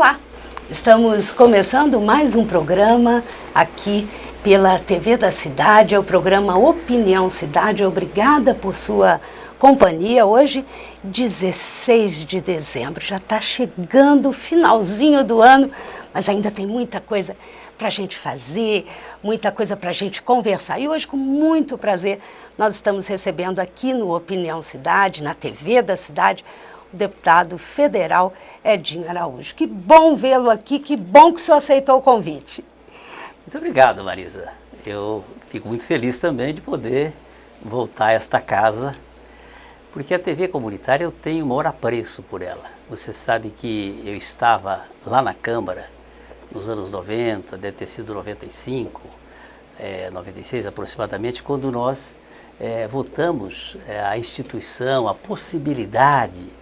Olá, estamos começando mais um programa aqui pela TV da Cidade, é o programa Opinião Cidade. Obrigada por sua companhia. Hoje, 16 de dezembro, já está chegando o finalzinho do ano, mas ainda tem muita coisa para a gente fazer, muita coisa para a gente conversar. E hoje, com muito prazer, nós estamos recebendo aqui no Opinião Cidade, na TV da Cidade, o deputado federal Edinho Araújo. Que bom vê-lo aqui, que bom que o senhor aceitou o convite. Muito obrigado, Marisa. Eu fico muito feliz também de poder voltar a esta casa, porque a TV comunitária eu tenho o maior apreço por ela. Você sabe que eu estava lá na Câmara nos anos 90, deve ter sido 95, 96 aproximadamente, quando nós votamos a instituição, a possibilidade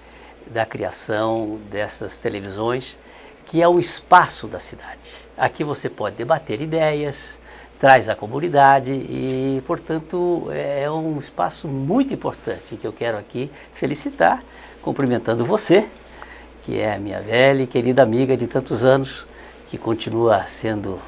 da criação dessas televisões, que é o espaço da cidade. Aqui você pode debater ideias, traz a comunidade e, portanto, é um espaço muito importante que eu quero aqui felicitar, cumprimentando você, que é a minha velha e querida amiga de tantos anos, que continua sendo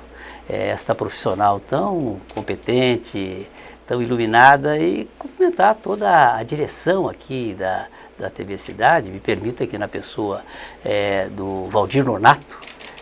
esta profissional tão competente, tão iluminada, e cumprimentar toda a direção aqui da TV Cidade. Me permita que na pessoa do Valdir Nonato,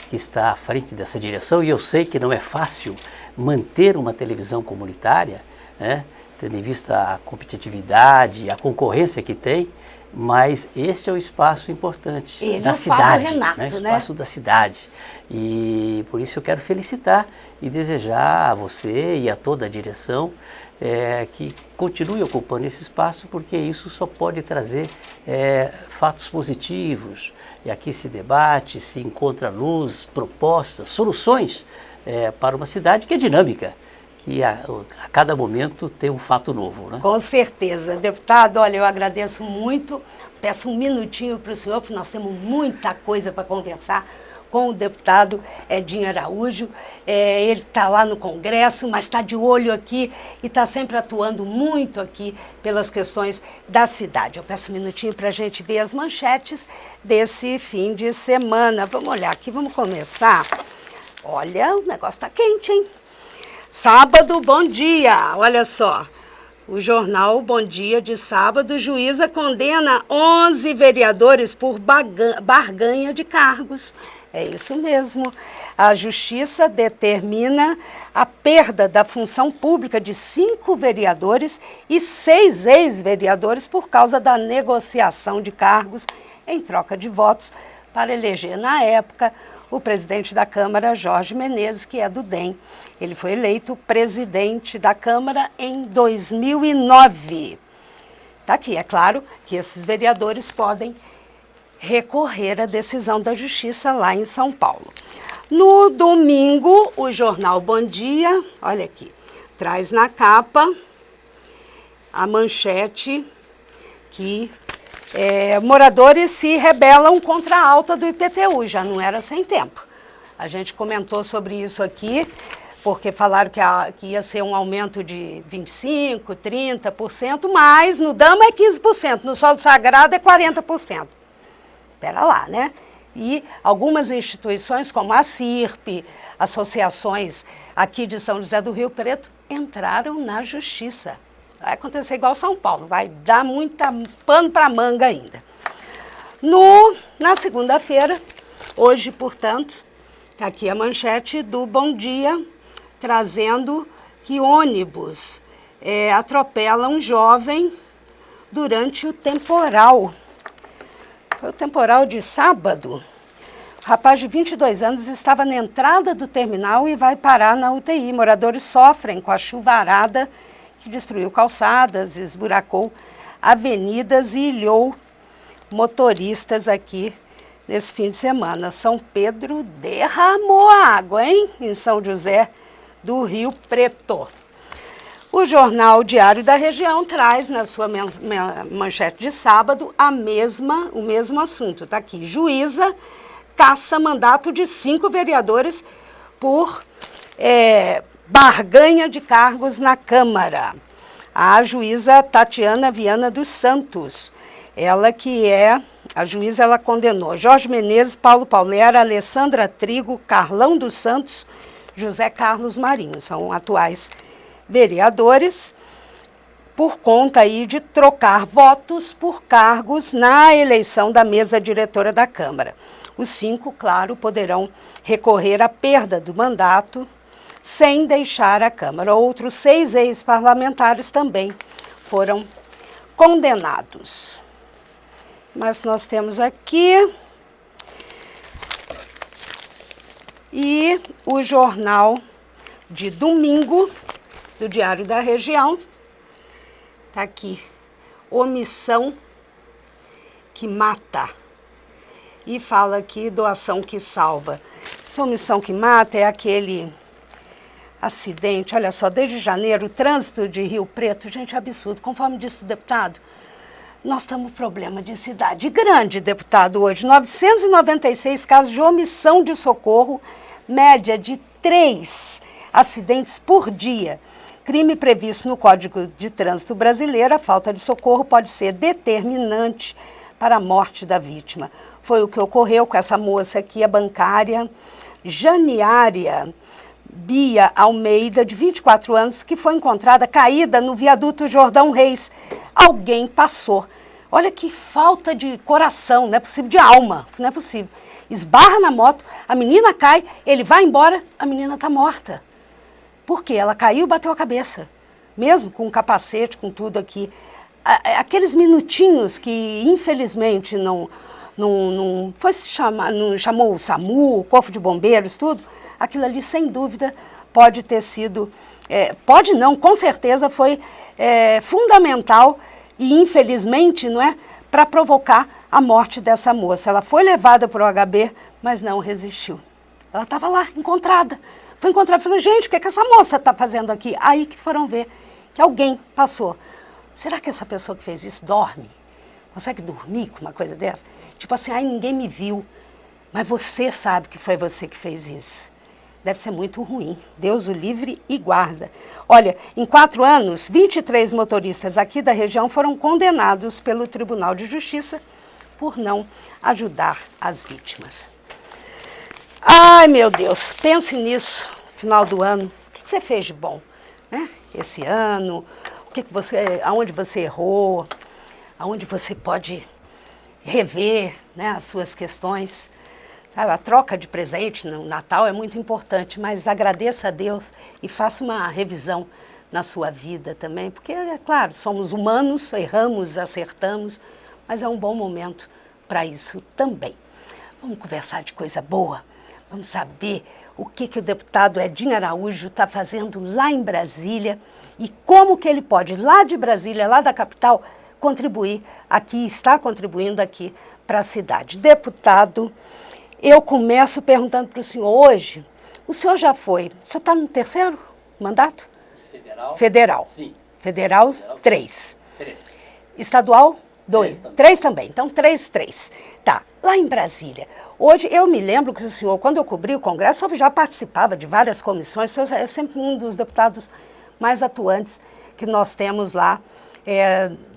que está à frente dessa direção, e eu sei que não é fácil manter uma televisão comunitária, né, tendo em vista a competitividade, a concorrência que tem, mas este é o espaço importante da cidade, Renato, né? Espaço da cidade. E por isso eu quero felicitar e desejar a você e a toda a direção que continue ocupando esse espaço, porque isso só pode trazer fatos positivos. E aqui se debate, se encontra luz, propostas, soluções para uma cidade que é dinâmica, que a cada momento tem um fato novo, né? Com certeza. Deputado, olha, eu agradeço muito, peço um minutinho para o senhor, porque nós temos muita coisa para conversar com o deputado Edinho Araújo. Ele está lá no Congresso, mas está de olho aqui e está sempre atuando muito aqui pelas questões da cidade. Eu peço um minutinho para a gente ver as manchetes desse fim de semana. Vamos olhar aqui, vamos começar. Olha, o negócio está quente, hein? Sábado, bom dia, olha só, o jornal Bom Dia de sábado, juíza condena 11 vereadores por barganha de cargos. É isso mesmo, a justiça determina a perda da função pública de 5 vereadores e 6 ex-vereadores por causa da negociação de cargos em troca de votos para eleger, na época, o presidente da Câmara, Jorge Menezes, que é do DEM. Ele foi eleito presidente da Câmara em 2009. Está aqui, é claro que esses vereadores podem recorrer à decisão da Justiça lá em São Paulo. No domingo, o jornal Bom Dia, olha aqui, traz na capa a manchete que moradores se rebelam contra a alta do IPTU, já não era sem tempo. A gente comentou sobre isso aqui, porque falaram que ia ser um aumento de 25%, 30%, mas no Dama é 15%, no Solo Sagrado é 40%. Espera lá, né? E algumas instituições, como a CIRP, associações aqui de São José do Rio Preto, entraram na Justiça. Vai acontecer igual São Paulo, vai dar muita pano para manga ainda. Na segunda-feira, hoje, portanto, está aqui a manchete do Bom Dia, trazendo que ônibus atropela um jovem durante o temporal. Foi o temporal de sábado. O rapaz de 22 anos estava na entrada do terminal e vai parar na UTI. Moradores sofrem com a chuvarada que destruiu calçadas, esburacou avenidas e ilhou motoristas aqui nesse fim de semana. São Pedro derramou água, hein? Em São José do Rio Preto. O jornal Diário da Região traz na sua manchete de sábado o mesmo assunto. Está aqui, juíza caça mandato de 5 vereadores por barganha de cargos na Câmara. A juíza Tatiana Viana dos Santos, ela que é A juíza ela condenou Jorge Menezes, Paulo Paulera, Alessandra Trigo, Carlão dos Santos, José Carlos Marinho. São atuais vereadores por conta aí de trocar votos por cargos na eleição da mesa diretora da Câmara. Os 5, claro, poderão recorrer à perda do mandato sem deixar a Câmara. Outros 6 ex-parlamentares também foram condenados. Mas nós temos aqui e o jornal de domingo do Diário da Região. Está aqui, omissão que mata. E fala aqui, doação que salva. Essa omissão que mata é aquele acidente, olha só, desde janeiro, o trânsito de Rio Preto, gente, absurdo. Conforme disse o deputado, nós estamos com problema de cidade grande, deputado, hoje. 996 casos de omissão de socorro, média de 3 acidentes por dia. Crime previsto no Código de Trânsito Brasileiro, a falta de socorro pode ser determinante para a morte da vítima. Foi o que ocorreu com essa moça aqui, a bancária Janiária Bia Almeida, de 24 anos, que foi encontrada caída no viaduto Jordão Reis. Alguém passou. Olha que falta de coração, não é possível, de alma, não é possível. Esbarra na moto, a menina cai, ele vai embora, a menina está morta. Por quê? Ela caiu e bateu a cabeça, mesmo com o capacete, com tudo aqui. Aqueles minutinhos que, infelizmente, não foi se chamar, não chamou o SAMU, o Corpo de Bombeiros, tudo, aquilo ali, sem dúvida, pode ter sido, pode não, com certeza foi fundamental e, infelizmente, não é, para provocar a morte dessa moça. Ela foi levada para o HB, mas não resistiu. Ela estava lá, encontrada. Foi encontrada e falou, gente, o que essa moça está fazendo aqui? Aí que foram ver que alguém passou. Será que essa pessoa que fez isso dorme? Consegue dormir com uma coisa dessa? Tipo assim, ai, ninguém me viu, mas você sabe que foi você que fez isso. Deve ser muito ruim. Deus o livre e guarda. Olha, em 4 anos, 23 motoristas aqui da região foram condenados pelo Tribunal de Justiça por não ajudar as vítimas. Ai, meu Deus, pense nisso, final do ano. O que você fez de bom, né? Esse ano, aonde você errou, aonde você pode rever, né, as suas questões. A troca de presente no Natal é muito importante, mas agradeça a Deus e faça uma revisão na sua vida também, porque, é claro, somos humanos, erramos, acertamos, mas é um bom momento para isso também. Vamos conversar de coisa boa, vamos saber o que o deputado Edinho Araújo está fazendo lá em Brasília e como que ele pode, lá de Brasília, lá da capital, contribuir aqui, está contribuindo aqui para a cidade. Deputado, eu começo perguntando para o senhor hoje, o senhor já foi, o senhor está no 3º mandato? Federal? Federal. Sim. Federal, 3. 3. Estadual, 2. 3 também. Então, 3. Tá, lá em Brasília. Hoje, eu me lembro que o senhor, quando eu cobri o Congresso, eu já participava de várias comissões, o senhor é sempre um dos deputados mais atuantes que nós temos lá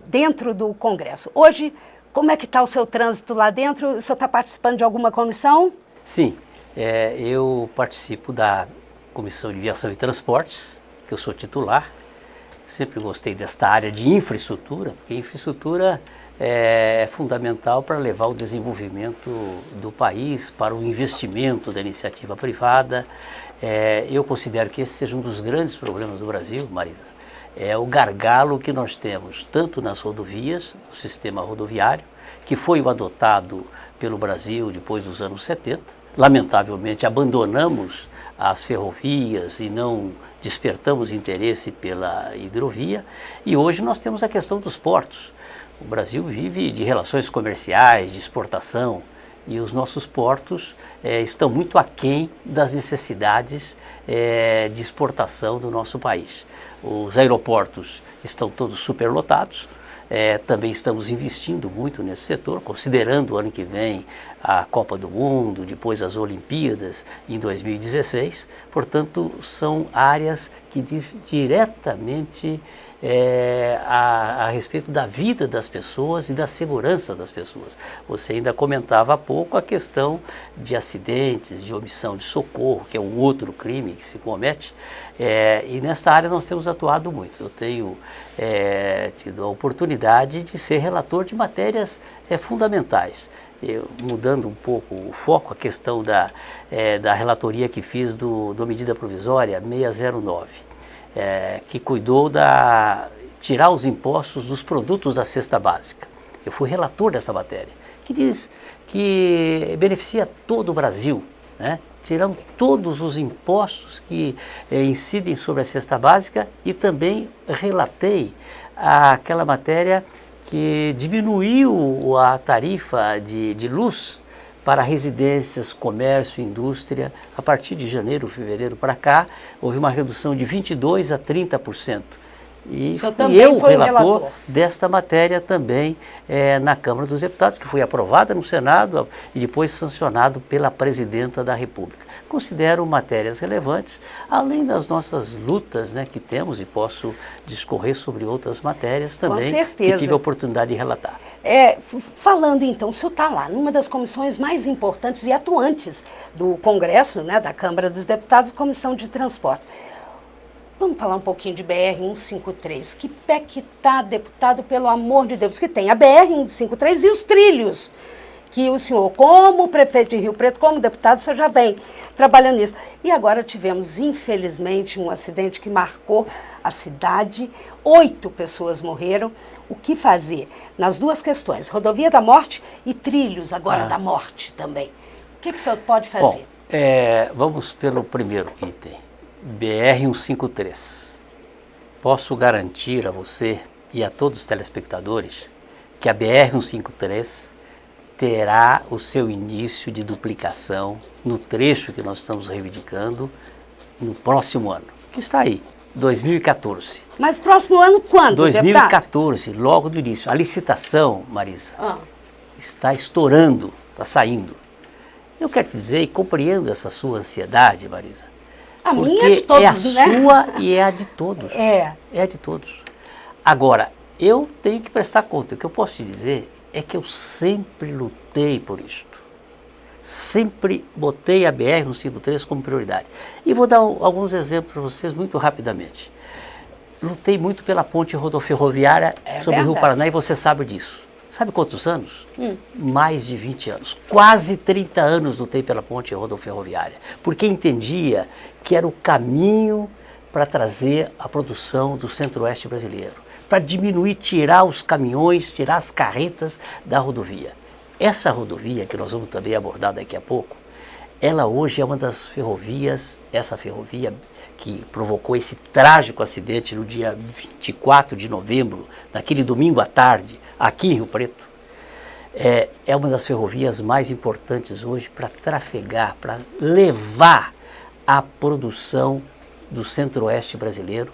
dentro do Congresso. Hoje, como é que está o seu trânsito lá dentro? O senhor está participando de alguma comissão? Sim, eu participo da Comissão de Viação e Transportes, que eu sou titular. Sempre gostei desta área de infraestrutura, porque infraestrutura é fundamental para levar o desenvolvimento do país, para o investimento da iniciativa privada. Eu considero que esse seja um dos grandes problemas do Brasil, Marisa. É o gargalo que nós temos, tanto nas rodovias, no sistema rodoviário, que foi o adotado pelo Brasil depois dos anos 70. Lamentavelmente, abandonamos as ferrovias e não despertamos interesse pela hidrovia. E hoje nós temos a questão dos portos. O Brasil vive de relações comerciais, de exportação, e os nossos portos estão muito aquém das necessidades de exportação do nosso país. Os aeroportos estão todos superlotados, também estamos investindo muito nesse setor, considerando o ano que vem a Copa do Mundo, depois as Olimpíadas em 2016. Portanto, são áreas que diz diretamente a respeito da vida das pessoas e da segurança das pessoas. Você ainda comentava há pouco a questão de acidentes, de omissão de socorro, que é um outro crime que se comete, e nesta área nós temos atuado muito. Eu tenho tido a oportunidade de ser relator de matérias fundamentais. Mudando um pouco o foco, a questão da relatoria que fiz do medida provisória 609, que cuidou tirar os impostos dos produtos da cesta básica. Eu fui relator dessa matéria, que diz que beneficia todo o Brasil, né? Tiramos todos os impostos que incidem sobre a cesta básica e também relatei aquela matéria que diminuiu a tarifa de luz para residências, comércio, indústria. A partir de janeiro, fevereiro para cá, houve uma redução de 22% a 30%. E eu relator desta matéria também na Câmara dos Deputados, que foi aprovada no Senado e depois sancionado pela Presidenta da República. Considero matérias relevantes, além das nossas lutas, né, que temos, e posso discorrer sobre outras matérias também que tive a oportunidade de relatar. Falando então, o senhor está lá numa das comissões mais importantes e atuantes do Congresso, né, da Câmara dos Deputados, Comissão de Transportes. Vamos falar um pouquinho de BR-153. Que pé que está, deputado, pelo amor de Deus, que tem a BR-153 e os trilhos, que o senhor, como prefeito de Rio Preto, como deputado, o senhor já vem trabalhando nisso. E agora tivemos, infelizmente, um acidente que marcou a cidade, 8 pessoas morreram. O que fazer? Nas duas questões, rodovia da morte e trilhos agora da morte também. O que o senhor pode fazer? Bom, vamos pelo primeiro item. BR-153. Posso garantir a você e a todos os telespectadores que a BR-153 terá o seu início de duplicação no trecho que nós estamos reivindicando no próximo ano, que está aí, 2014. Mas próximo ano quando, 2014, deputado? Logo no início. A licitação, Marisa, está estourando, está saindo. Eu quero te dizer, e compreendo essa sua ansiedade, Marisa, a minha é de todos, é a sua e é a de todos. É a de todos. Agora, eu tenho que prestar conta. O que eu posso te dizer é que eu sempre lutei por isto. Sempre botei a BR-153 como prioridade. E vou dar alguns exemplos para vocês muito rapidamente. Lutei muito pela ponte rodoferroviária sobre o Rio Paraná e você sabe disso. Sabe quantos anos? Mais de 20 anos. Quase 30 anos lutei pela ponte rodoferroviária, porque entendia que era o caminho para trazer a produção do centro-oeste brasileiro, para diminuir, tirar os caminhões, tirar as carretas da rodovia. Essa rodovia, que nós vamos também abordar daqui a pouco, ela hoje é uma das ferrovias, essa ferrovia que provocou esse trágico acidente no dia 24 de novembro, naquele domingo à tarde, aqui em Rio Preto, é uma das ferrovias mais importantes hoje para trafegar, para levar a produção do centro-oeste brasileiro,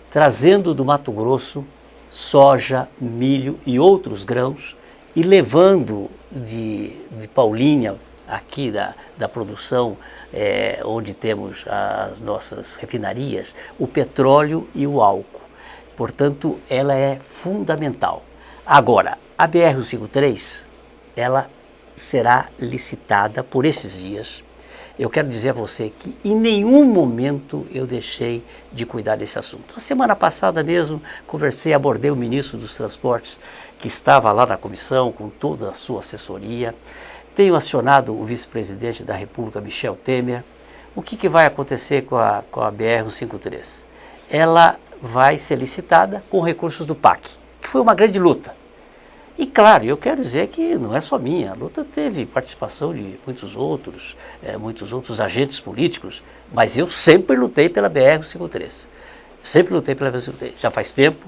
trazendo do Mato Grosso soja, milho e outros grãos, e levando de Paulínia, aqui da produção, onde temos as nossas refinarias, o petróleo e o álcool. Portanto, ela é fundamental. Agora, a BR-153, ela será licitada por esses dias. Eu quero dizer a você que em nenhum momento eu deixei de cuidar desse assunto. A semana passada mesmo abordei o ministro dos Transportes, que estava lá na comissão com toda a sua assessoria. Tenho acionado o vice-presidente da República, Michel Temer. O que vai acontecer com a BR-153? Ela vai ser licitada com recursos do PAC, que foi uma grande luta. E claro, eu quero dizer que não é só minha, a luta teve participação de muitos outros agentes políticos, mas eu sempre lutei pela BR-153. Sempre lutei pela BR-153, já faz tempo.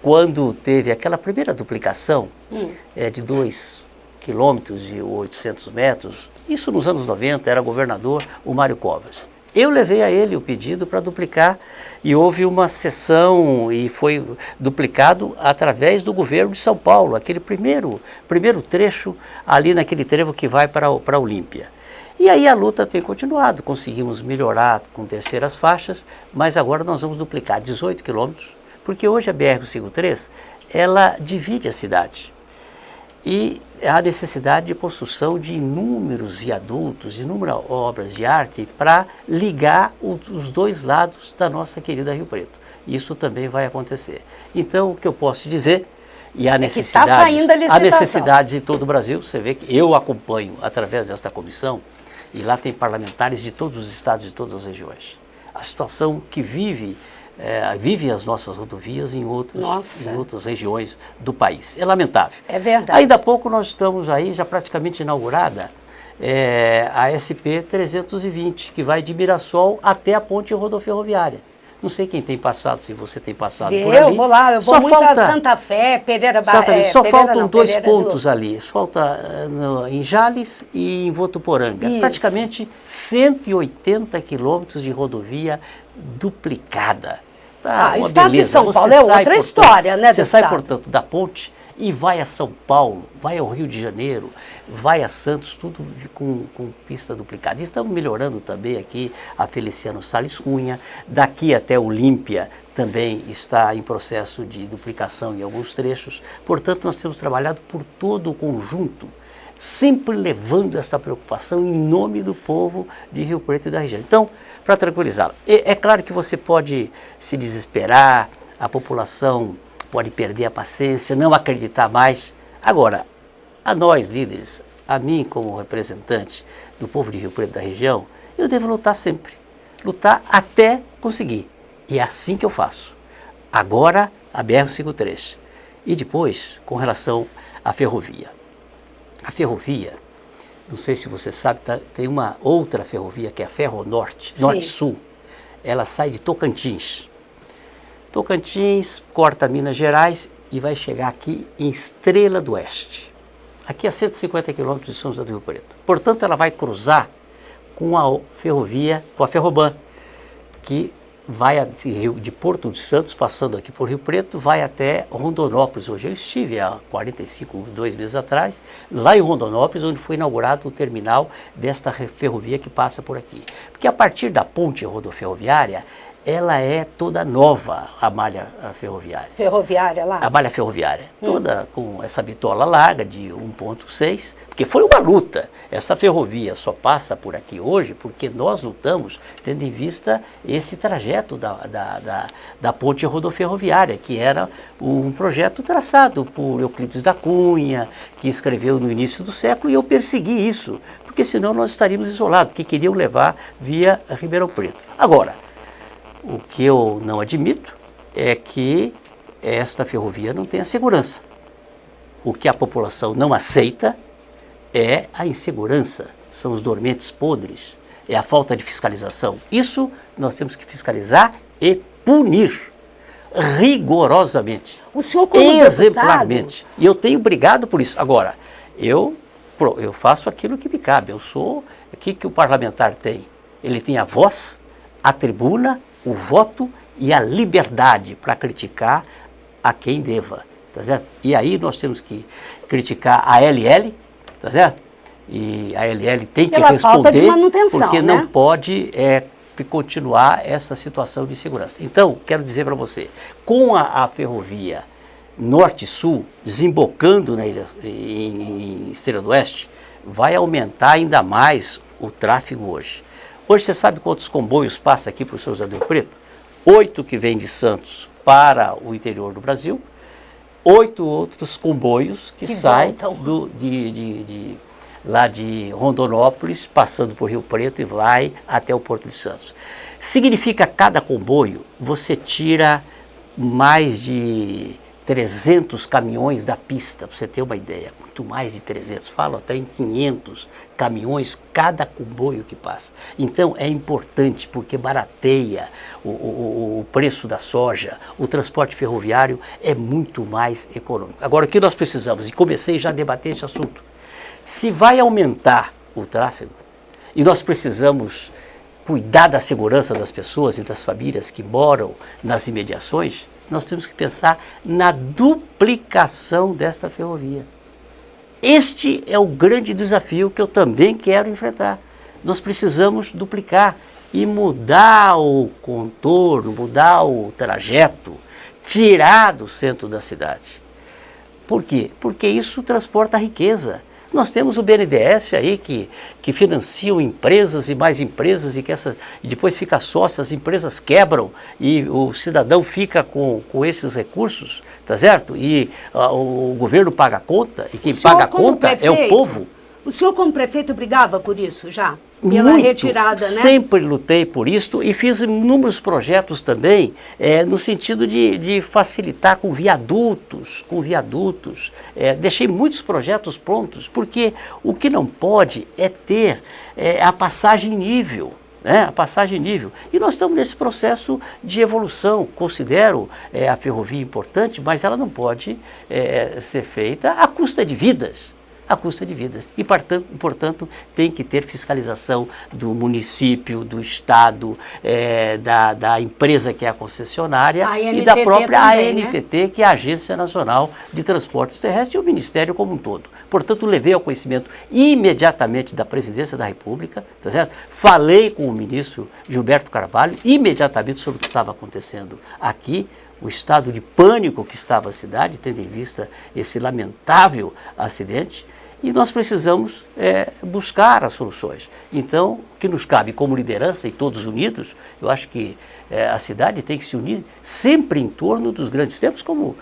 Quando teve aquela primeira duplicação de 2 quilômetros e 800 metros, isso nos anos 90, era governador o Mário Covas. Eu levei a ele o pedido para duplicar e houve uma sessão e foi duplicado através do governo de São Paulo, aquele primeiro trecho ali naquele trevo que vai para Olímpia. E aí a luta tem continuado, conseguimos melhorar com terceiras faixas, mas agora nós vamos duplicar 18 quilômetros Porque hoje a BR-153, ela divide a cidade. E há necessidade de construção de inúmeros viadutos, de inúmeras obras de arte para ligar os dois lados da nossa querida Rio Preto. Isso também vai acontecer. Então, o que eu posso dizer, e há necessidades em todo o Brasil, você vê que eu acompanho através desta comissão, e lá tem parlamentares de todos os estados, de todas as regiões. A situação que vivem as nossas rodovias em outras regiões do país. É lamentável. É verdade. Ainda há pouco nós estamos aí, já praticamente inaugurada, a SP-320, que vai de Mirassol até a ponte rodoferroviária. Não sei quem tem passado, se você tem passado por ali. Eu vou lá, eu vou muito a Santa Fé, Pereira Barra. Só faltam dois pontos ali. Falta em Jales e em Votuporanga. Isso. Praticamente 180 quilômetros de rodovia duplicada. O estado de São Paulo é outra história, né? Você sai, portanto, da ponte e vai a São Paulo, vai ao Rio de Janeiro, vai a Santos, tudo com pista duplicada. E estamos melhorando também aqui a Feliciano Salles Cunha, daqui até Olímpia também está em processo de duplicação em alguns trechos. Portanto, nós temos trabalhado por todo o conjunto, sempre levando essa preocupação em nome do povo de Rio Preto e da região. Então, para tranquilizá-lo, é claro que você pode se desesperar, a população pode perder a paciência, não acreditar mais. Agora, a nós líderes, a mim como representante do povo de Rio Preto da região, eu devo lutar sempre. Lutar até conseguir. E é assim que eu faço. Agora, a BR-153. E depois, com relação à ferrovia. A ferrovia, não sei se você sabe, tem uma outra ferrovia que é a Ferronorte, Norte-Sul. Ela sai de Tocantins. Tocantins, corta Minas Gerais e vai chegar aqui em Estrela do Oeste. Aqui a 150 quilômetros de São José do Rio Preto. Portanto, ela vai cruzar com a ferrovia, com a Ferroban, que vai de Porto de Santos, passando aqui por Rio Preto, vai até Rondonópolis. Hoje eu estive há 2 meses atrás, lá em Rondonópolis, onde foi inaugurado o terminal desta ferrovia que passa por aqui. Porque a partir da ponte rodoferroviária, ela é toda nova, a malha ferroviária. Ferroviária lá? A malha ferroviária, toda com essa bitola larga de 1,6, porque foi uma luta. Essa ferrovia só passa por aqui hoje porque nós lutamos tendo em vista esse trajeto da ponte rodoferroviária, que era um projeto traçado por Euclides da Cunha, que escreveu no início do século, e eu persegui isso, porque senão nós estaríamos isolados, porque queriam levar via Ribeirão Preto. Agora, o que eu não admito é que esta ferrovia não tenha segurança. O que a população não aceita é a insegurança, são os dormentes podres, é a falta de fiscalização. Isso nós temos que fiscalizar e punir rigorosamente, o senhor como exemplarmente. Deputado... E eu tenho brigado por isso. Agora, eu faço aquilo que me cabe. O que o parlamentar tem? Ele tem a voz, a tribuna, o voto e a liberdade para criticar a quem deva, tá certo? E aí nós temos que criticar a LL, tá certo? E a LL tem que responder, porque não pode continuar essa situação de segurança. Então, quero dizer para você, com a ferrovia Norte-Sul desembocando em Estrela do Oeste, vai aumentar ainda mais o tráfego hoje. Hoje você sabe quantos comboios passam aqui para o São José do Rio Preto? 8 que vêm de Santos para o interior do Brasil, 8 outros comboios que saem lá de Rondonópolis, passando por Rio Preto e vai até o Porto de Santos. Significa cada comboio você tira mais de 300 caminhões da pista, para você ter uma ideia, muito mais de 300, falo até em 500 caminhões cada comboio que passa. Então é importante porque barateia o preço da soja, o transporte ferroviário é muito mais econômico. Agora o que nós precisamos, e comecei já a debater esse assunto, se vai aumentar o tráfego e nós precisamos cuidar da segurança das pessoas e das famílias que moram nas imediações, nós temos que pensar na duplicação desta ferrovia. Este é o grande desafio que eu também quero enfrentar. Nós precisamos duplicar e mudar o contorno, mudar o trajeto, tirar do centro da cidade. Por quê? Porque isso transporta a riqueza. Nós temos o BNDES aí que financiam empresas e mais empresas e depois fica sócio, as empresas quebram e o cidadão fica com esses recursos, tá certo? E o governo paga a conta e quem paga a conta é o povo. O senhor como prefeito brigava por isso já? Pela retirada, né? Sempre lutei por isso e fiz inúmeros projetos também no sentido de facilitar com viadutos. Deixei muitos projetos prontos, porque o que não pode é ter a passagem nível. A passagem nível. E nós estamos nesse processo de evolução. Considero a ferrovia importante, mas ela não pode ser feita à custa de vidas. E, portanto, tem que ter fiscalização do município, do Estado, da empresa que é a concessionária e da própria também, ANTT, né? Que é a Agência Nacional de Transportes Terrestres e o Ministério como um todo. Portanto, levei ao conhecimento imediatamente da Presidência da República, tá certo? Falei com o ministro Gilberto Carvalho imediatamente sobre o que estava acontecendo aqui, o estado de pânico que estava a cidade, tendo em vista esse lamentável acidente, e nós precisamos buscar as soluções. Então, o que nos cabe como liderança e todos unidos, eu acho que a cidade tem que se unir sempre em torno dos grandes temas, como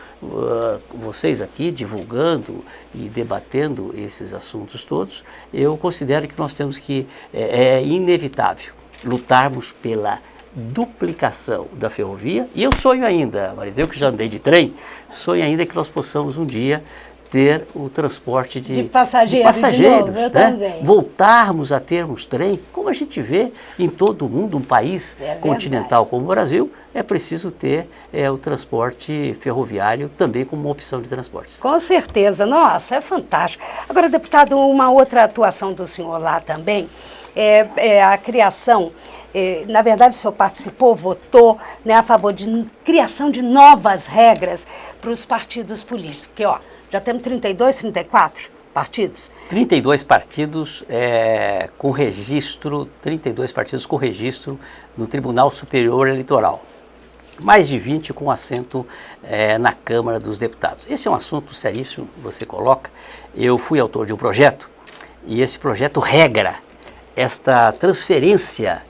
vocês aqui divulgando e debatendo esses assuntos todos. Eu considero que nós temos que, é inevitável, lutarmos pela duplicação da ferrovia, e eu sonho ainda, mas eu que já andei de trem, sonho ainda que nós possamos um dia ter o transporte de passageiros, de novo, eu também. Voltarmos a termos trem, como a gente vê em todo o mundo, um país continental como o Brasil, é preciso ter o transporte ferroviário também como uma opção de transportes. Com certeza, nossa, é fantástico. Agora, deputado, uma outra atuação do senhor lá também é a criação. Na verdade, o senhor participou, votou, né, a favor de criação de novas regras para os partidos políticos. Porque, já temos 32, 34 partidos. 32 partidos com registro, 32 partidos com registro no Tribunal Superior Eleitoral. Mais de 20 com assento na Câmara dos Deputados. Esse é um assunto seríssimo, você coloca. Eu fui autor de um projeto e esse projeto regra esta transferência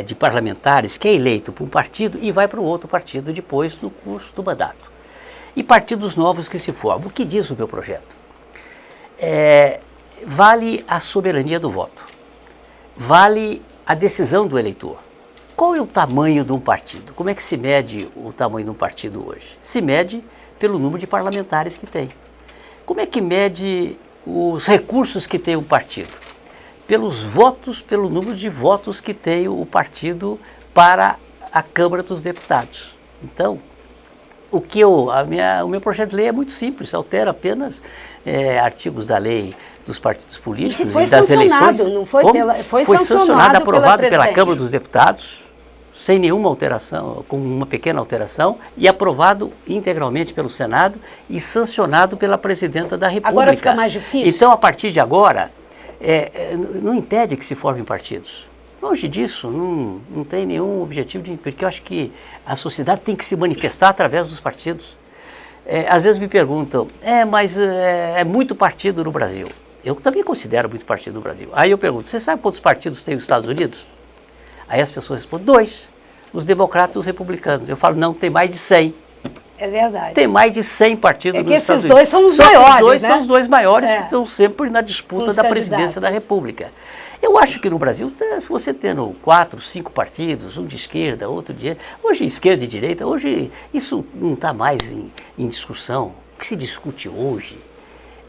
de parlamentares que é eleito para um partido e vai para o outro partido depois no curso do mandato. E partidos novos que se formam. O que diz o meu projeto? Vale a soberania do voto. Vale a decisão do eleitor. Qual é o tamanho de um partido? Como é que se mede o tamanho de um partido hoje? Se mede pelo número de parlamentares que tem. Como é que mede os recursos que tem um partido? Pelos votos, pelo número de votos que tem o partido para a Câmara dos Deputados. Então, o meu projeto de lei é muito simples, altera apenas artigos da lei dos partidos políticos e das eleições. Não foi, foi sancionado, aprovado pela Câmara dos Deputados, sem nenhuma alteração, com uma pequena alteração, e aprovado integralmente pelo Senado e sancionado pela Presidenta da República. Agora fica mais difícil? Então, a partir de agora, não impede que se formem partidos. Longe disso, não tem nenhum objetivo, porque eu acho que a sociedade tem que se manifestar através dos partidos. Às vezes me perguntam, mas é muito partido no Brasil. Eu também considero muito partido no Brasil. Aí eu pergunto, você sabe quantos partidos tem os Estados Unidos? Aí as pessoas respondem, 2, os democratas e os republicanos. Eu falo, não, tem mais de 100. É verdade. Tem mais de 100 partidos nos Estados Unidos. Esses dois são os maiores, né? São os dois maiores que estão sempre na disputa da presidência da República. Eu acho que no Brasil, se você tendo 4, 5 partidos, um de esquerda, outro de direita, hoje esquerda e direita, hoje isso não está mais em discussão. O que se discute hoje,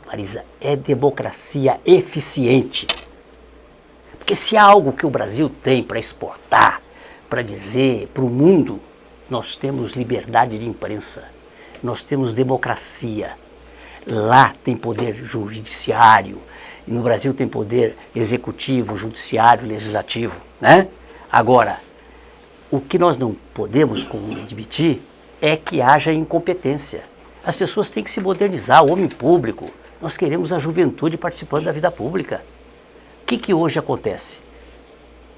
Marisa, é democracia eficiente. Porque se há algo que o Brasil tem para exportar, para dizer para o mundo, nós temos liberdade de imprensa, nós temos democracia. Lá tem poder judiciário, e no Brasil tem poder executivo, judiciário, legislativo, né? Agora, o que nós não podemos admitir é que haja incompetência. As pessoas têm que se modernizar, o homem público. Nós queremos a juventude participando da vida pública. O que hoje acontece?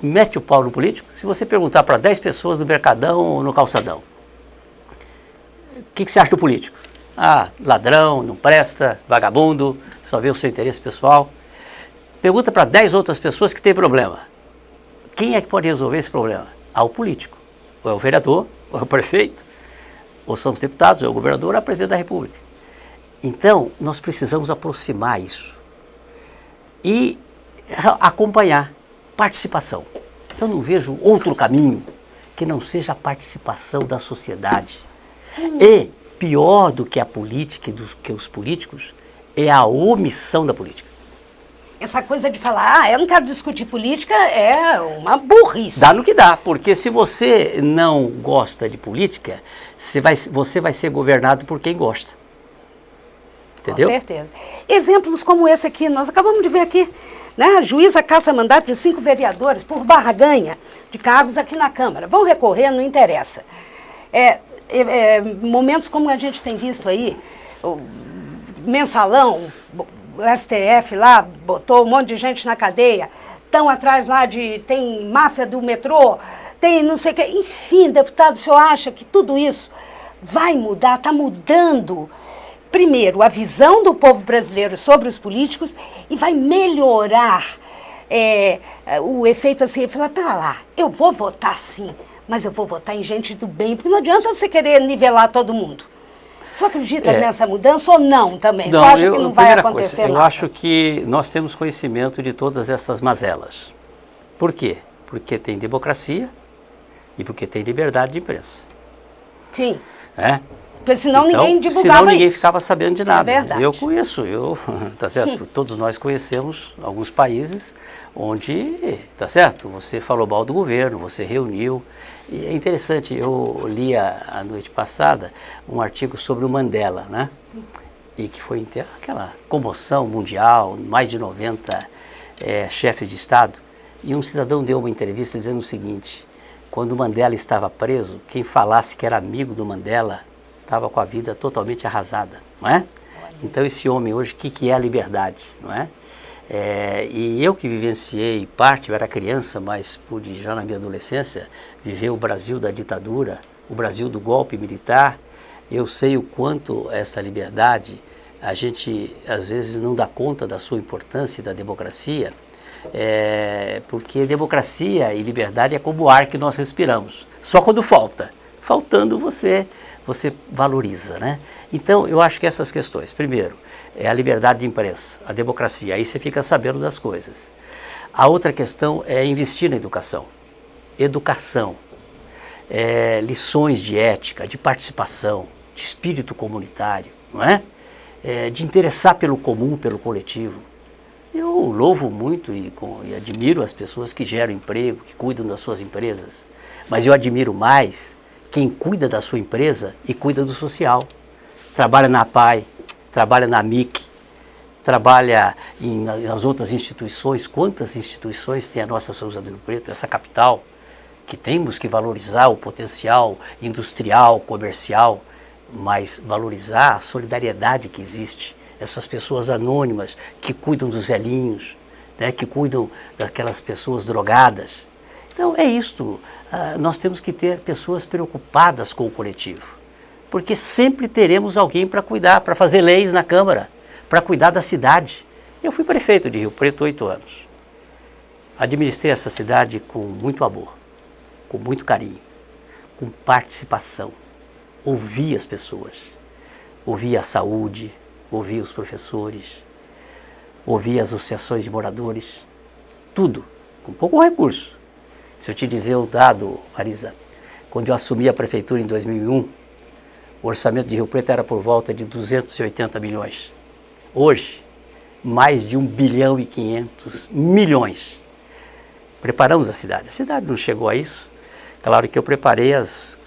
Mete o pau no político, se você perguntar para 10 pessoas no Mercadão ou no Calçadão, que você acha do político? Ah, ladrão, não presta, vagabundo, só vê o seu interesse pessoal. Pergunta para 10 outras pessoas que têm problema. Quem é que pode resolver esse problema? Ah, o político. Ou é o vereador, ou é o prefeito, ou são os deputados, ou é o governador, ou é o presidente da República. Então, nós precisamos aproximar isso e acompanhar. Participação. Eu não vejo outro caminho que não seja a participação da sociedade. E, pior do que a política e do que os políticos, é a omissão da política. Essa coisa de falar, eu não quero discutir política, é uma burrice. Dá no que dá, porque se você não gosta de política, você vai ser governado por quem gosta. Entendeu? Com certeza. Exemplos como esse aqui, nós acabamos de ver aqui, né? A juíza caça mandato de 5 vereadores por barganha de cargos aqui na Câmara. Vão recorrer, não interessa. Momentos como a gente tem visto aí, o mensalão, o STF lá botou um monte de gente na cadeia, estão atrás lá tem máfia do metrô, tem não sei o que, enfim, deputado, o senhor acha que tudo isso vai mudar, está mudando, primeiro, a visão do povo brasileiro sobre os políticos e vai melhorar o efeito assim, falar, pera lá, eu vou votar sim, mas eu vou votar em gente do bem, porque não adianta você querer nivelar todo mundo. Você acredita nessa mudança ou não também? Você acha que não vai acontecer nada? Eu acho que nós temos conhecimento de todas essas mazelas. Por quê? Porque tem democracia e porque tem liberdade de imprensa. Sim. Porque senão ninguém divulgava senão ninguém estava sabendo de nada. É verdade. Eu conheço, tá certo? Todos nós conhecemos alguns países onde, tá certo? Você falou mal do governo, você reuniu. E é interessante, eu li a noite passada um artigo sobre o Mandela, né? E que foi aquela comoção mundial, mais de 90 chefes de Estado. E um cidadão deu uma entrevista dizendo o seguinte: quando o Mandela estava preso, quem falasse que era amigo do Mandela estava com a vida totalmente arrasada, não é? Então esse homem hoje, o que é a liberdade, não é? E eu que vivenciei parte, eu era criança, mas pude já na minha adolescência viver o Brasil da ditadura, o Brasil do golpe militar. Eu sei o quanto essa liberdade, a gente às vezes não dá conta da sua importância e da democracia, porque democracia e liberdade é como o ar que nós respiramos, só quando falta. Faltando você valoriza, né? Então, eu acho que essas questões, primeiro, é a liberdade de imprensa, a democracia, aí você fica sabendo das coisas. A outra questão é investir na educação. Educação, lições de ética, de participação, de espírito comunitário, não é? De interessar pelo comum, pelo coletivo. Eu louvo muito e admiro as pessoas que geram emprego, que cuidam das suas empresas, mas eu admiro mais quem cuida da sua empresa e cuida do social. Trabalha na APAI, trabalha na MIC, trabalha nas outras instituições. Quantas instituições tem a nossa São José do Rio Preto, essa capital, que temos que valorizar o potencial industrial, comercial, mas valorizar a solidariedade que existe. Essas pessoas anônimas que cuidam dos velhinhos, né, que cuidam daquelas pessoas drogadas. Então é isto, nós temos que ter pessoas preocupadas com o coletivo, porque sempre teremos alguém para cuidar, para fazer leis na Câmara, para cuidar da cidade. Eu fui prefeito de Rio Preto 8 anos, administrei essa cidade com muito amor, com muito carinho, com participação, ouvi as pessoas, ouvi a saúde, ouvi os professores, ouvi as associações de moradores, tudo, com pouco recurso. Se eu te dizer um dado, Marisa, quando eu assumi a prefeitura em 2001, o orçamento de Rio Preto era por volta de 280 milhões. Hoje, mais de 1 bilhão e 500 milhões. Preparamos a cidade não chegou a isso. Claro que eu preparei as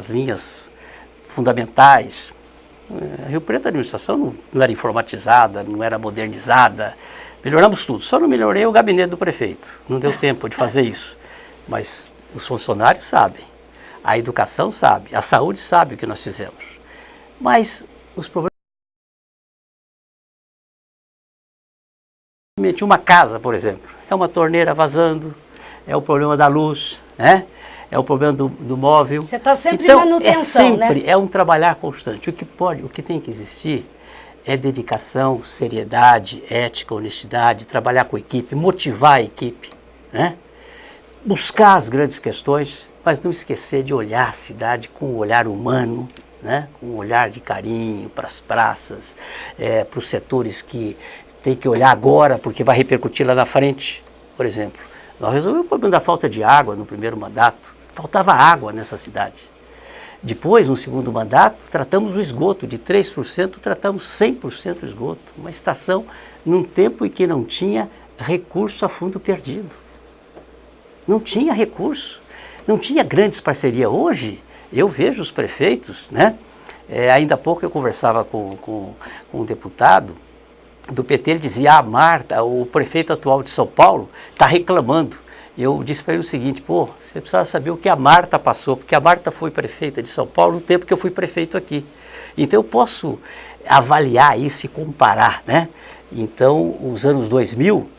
linhas fundamentais. Rio Preto, a administração não era informatizada, não era modernizada. Melhoramos tudo, só não melhorei o gabinete do prefeito. Não deu tempo de fazer isso. Mas os funcionários sabem, a educação sabe, a saúde sabe o que nós fizemos. Mas os problemas... Uma casa, por exemplo, é uma torneira vazando, é o problema da luz, né? É o problema do móvel. Você está sempre então, em manutenção, né? É um trabalhar constante. O que tem que existir é dedicação, seriedade, ética, honestidade, trabalhar com a equipe, motivar a equipe, né? Buscar as grandes questões, mas não esquecer de olhar a cidade com um olhar humano, né? Com um olhar de carinho para as praças, para os setores que tem que olhar agora, porque vai repercutir lá na frente. Por exemplo, nós resolvemos o problema da falta de água no primeiro mandato. Faltava água nessa cidade. Depois, no segundo mandato, tratamos o esgoto. De 3%, tratamos 100% do esgoto. Uma estação num tempo em que não tinha recurso a fundo perdido. Não tinha recurso. Não tinha grandes parcerias. Hoje, eu vejo os prefeitos, né? Ainda há pouco eu conversava com um deputado do PT, ele dizia, a Marta, o prefeito atual de São Paulo, está reclamando. Eu disse para ele o seguinte, pô, você precisava saber o que a Marta passou, porque a Marta foi prefeita de São Paulo no tempo que eu fui prefeito aqui. Então eu posso avaliar isso e comparar, né? Então, os anos 2000,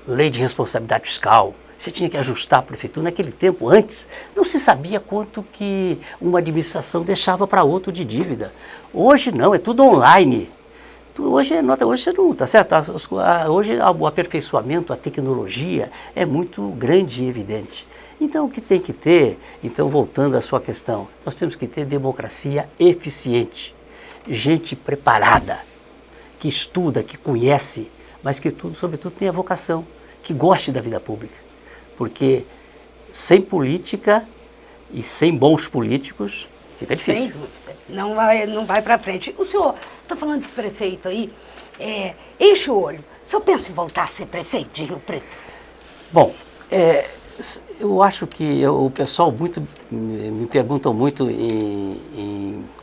lei de responsabilidade fiscal, você tinha que ajustar a prefeitura. Naquele tempo, antes, não se sabia quanto que uma administração deixava para outra de dívida. Hoje não, é tudo online. Hoje você não, está certo? Hoje o aperfeiçoamento, a tecnologia é muito grande e evidente. Então o que tem que ter, então voltando à sua questão, nós temos que ter democracia eficiente, gente preparada, que estuda, que conhece, mas que sobretudo tenha vocação, que goste da vida pública. Porque sem política e sem bons políticos fica difícil. Sem dúvida. Não vai para frente. O senhor está falando de prefeito aí, enche o olho. O senhor pensa em voltar a ser prefeito de Rio Preto? Bom, eu acho que o pessoal me perguntam muito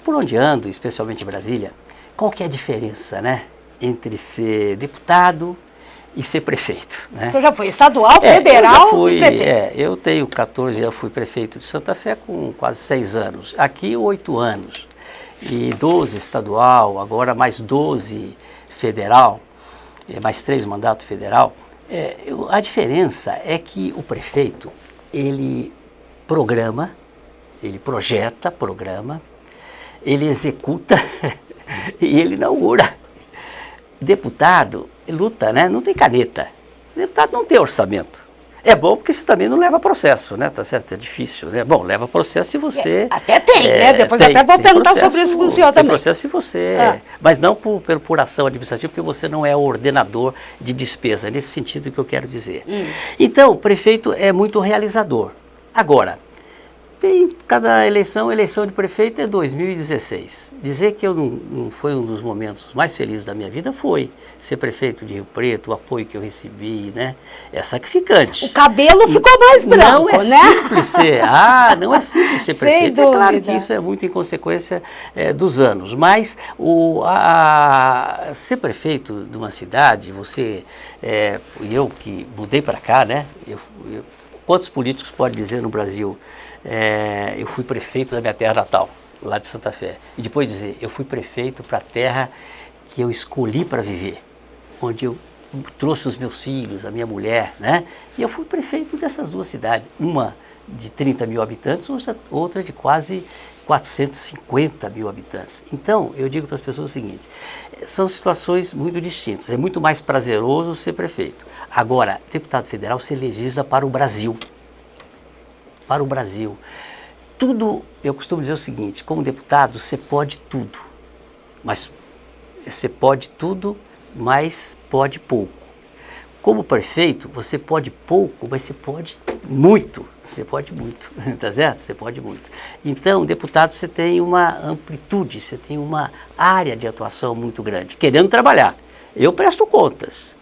por onde ando, especialmente em Brasília, qual que é a diferença, né, entre ser deputado e ser prefeito, né? O senhor já foi estadual, federal e prefeito? Eu tenho 14 anos, fui prefeito de Santa Fé com quase 6 anos. Aqui 8 anos. E 12 estadual, agora mais 12 federal, mais 3 mandatos federal. A diferença é que o prefeito, ele programa, ele projeta, ele executa e ele inaugura. Deputado luta, né? Não tem caneta. Deputado não tem orçamento. É bom porque isso também não leva processo, né? Tá certo? É difícil, né? Bom, leva processo se você... Até tem, né? Depois até vou perguntar sobre isso com o senhor também. Tem processo se você... Mas não por ação administrativa, porque você não é o ordenador de despesa. É nesse sentido que eu quero dizer. Então, o prefeito é muito realizador. Agora, cada eleição de prefeito é 2016. Dizer que eu não foi um dos momentos mais felizes da minha vida foi ser prefeito de Rio Preto, o apoio que eu recebi, né? É sacrificante. O cabelo ficou mais branco, não é, né? Simples ser, não é simples ser prefeito. É claro que isso é muito em consequência dos anos, mas ser prefeito de uma cidade, eu que mudei para cá, né? Quantos políticos podem dizer no Brasil, eu fui prefeito da minha terra natal, lá de Santa Fé, e depois dizer, eu fui prefeito para a terra que eu escolhi para viver, onde eu trouxe os meus filhos, a minha mulher, né? E eu fui prefeito dessas duas cidades, uma de 30 mil habitantes, outra de quase 450 mil habitantes. Então, eu digo para as pessoas o seguinte, são situações muito distintas, é muito mais prazeroso ser prefeito. Agora, deputado federal se legisla para o Brasil. Para o Brasil. Tudo, eu costumo dizer o seguinte, como deputado você pode tudo, mas você pode tudo, mas pode pouco. Como prefeito, você pode pouco, mas você pode muito. Você pode muito, tá certo? Você pode muito. Então, deputado, você tem uma amplitude, você tem uma área de atuação muito grande, querendo trabalhar. Eu presto contas.